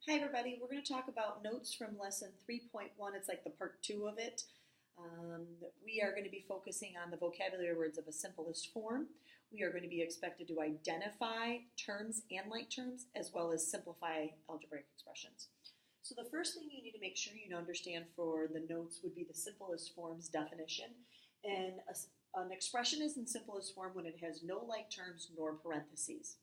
Hi everybody, we're going to talk about notes from lesson 3.1. It's like the part 2 of it. We are going to be focusing on the vocabulary words of a simplest form. We are going to be expected to identify terms and like terms as well as simplify algebraic expressions. So the first thing you need to make sure you understand for the notes would be the simplest form's definition. And an expression is in simplest form when it has no like terms nor parentheses.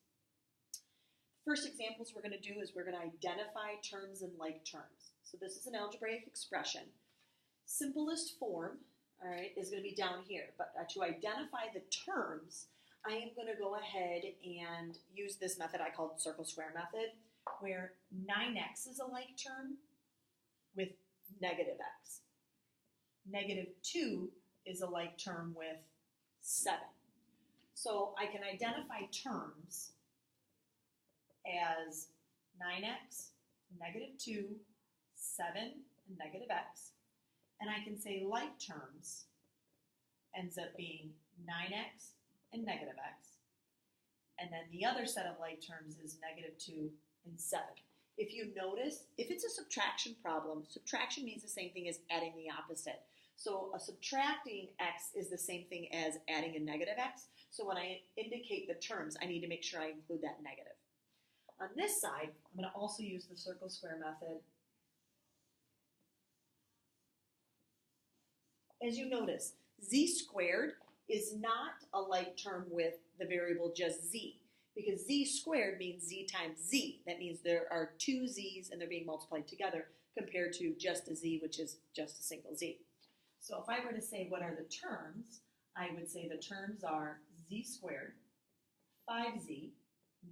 First examples we're going to do is we're going to identify terms and like terms. So this is an algebraic expression. Simplest form, all right, is going to be down here. But to identify the terms, I am going to go ahead and use this method I call circle square method, where 9x is a like term with negative x. Negative 2 is a like term with 7. So I can identify terms as 9x, negative 2, 7, and negative x. And I can say like terms ends up being 9x and negative x. And then the other set of like terms is negative 2 and 7. If you notice, if it's a subtraction problem, subtraction means the same thing as adding the opposite. So a subtracting x is the same thing as adding a negative x. So when I indicate the terms, I need to make sure I include that negative. On this side, I'm going to also use the circle square method. As you notice, z squared is not a like term with the variable just z, because z squared means z times z. That means there are two z's and they're being multiplied together compared to just a z, which is just a single z. So if I were to say what are the terms, I would say the terms are z squared, 5z,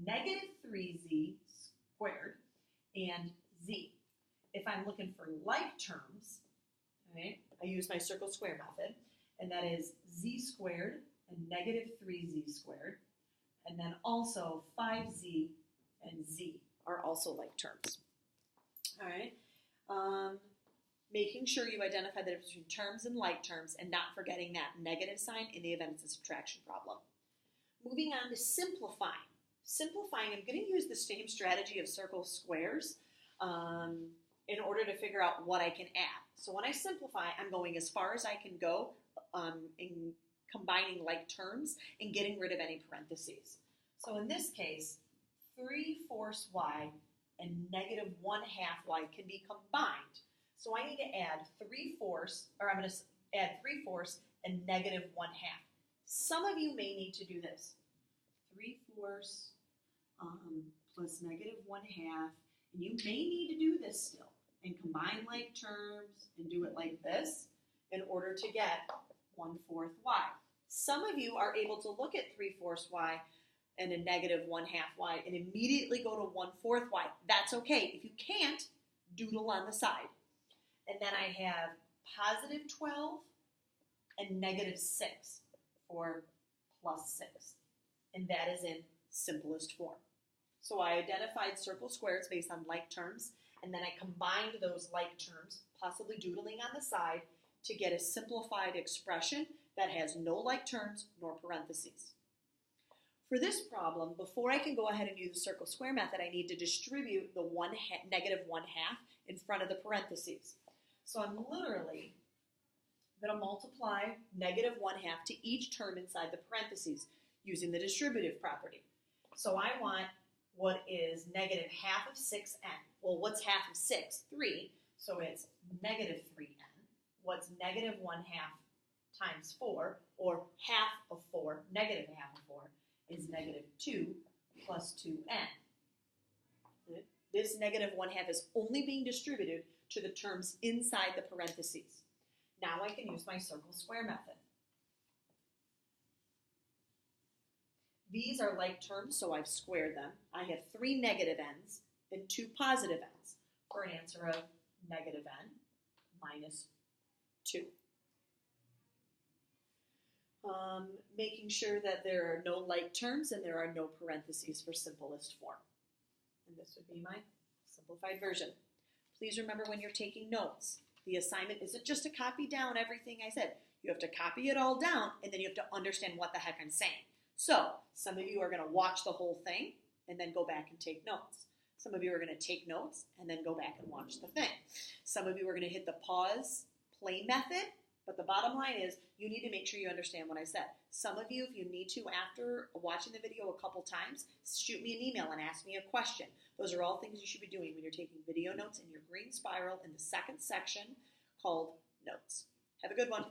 negative 3z squared, and z. If I'm looking for like terms, right, I use my circle square method, and that is z squared and negative 3z squared, and then also 5z and z are also like terms. All right. Making sure you identify the difference between terms and like terms and not forgetting that negative sign in the event it's a subtraction problem. Moving on to simplifying. Simplifying, I'm going to use the same strategy of circle squares in order to figure out what I can add. So when I simplify, I'm going as far as I can go in combining like terms and getting rid of any parentheses. So in this case, 3/4 y and negative 1/2 y can be combined. So I need to add 3/4, or I'm going to add 3/4 and negative 1/2. Some of you may need to do this. 3/4 plus negative 1/2, and you may need to do this still and combine like terms and do it like this in order to get 1/4 y. Some of you are able to look at 3/4 y and a negative 1/2 y and immediately go to 1/4 y. That's okay. If you can't, doodle on the side. And then I have positive 12 and negative 6 for plus 6. And that is in simplest form. So I identified circle squares based on like terms, and then I combined those like terms, possibly doodling on the side, to get a simplified expression that has no like terms nor parentheses. For this problem, before I can go ahead and use the circle square method, I need to distribute the negative 1/2 in front of the parentheses. So I'm literally going to multiply negative 1/2 to each term inside the parentheses using the distributive property. So I want what is negative 1/2 of 6n. Well, what's 1/2 of 6? 3. So it's negative 3n. What's negative 1/2 times 4, or 1/2 of 4, negative 1/2 of 4, is negative 2 plus 2n. This negative 1/2 is only being distributed to the terms inside the parentheses. Now I can use my circle square method. These are like terms, so I've squared them. I have 3 negative n's and 2 positive n's for an answer of negative n minus 2. Making sure that there are no like terms and there are no parentheses for simplest form. And this would be my simplified version. Please remember when you're taking notes, the assignment isn't just to copy down everything I said. You have to copy it all down, and then you have to understand what the heck I'm saying. So some of you are going to watch the whole thing and then go back and take notes. Some of you are going to take notes and then go back and watch the thing. Some of you are going to hit the pause, play method, but the bottom line is you need to make sure you understand what I said. Some of you, if you need to, after watching the video a couple times, shoot me an email and ask me a question. Those are all things you should be doing when you're taking video notes in your green spiral in the second section called Notes. Have a good one.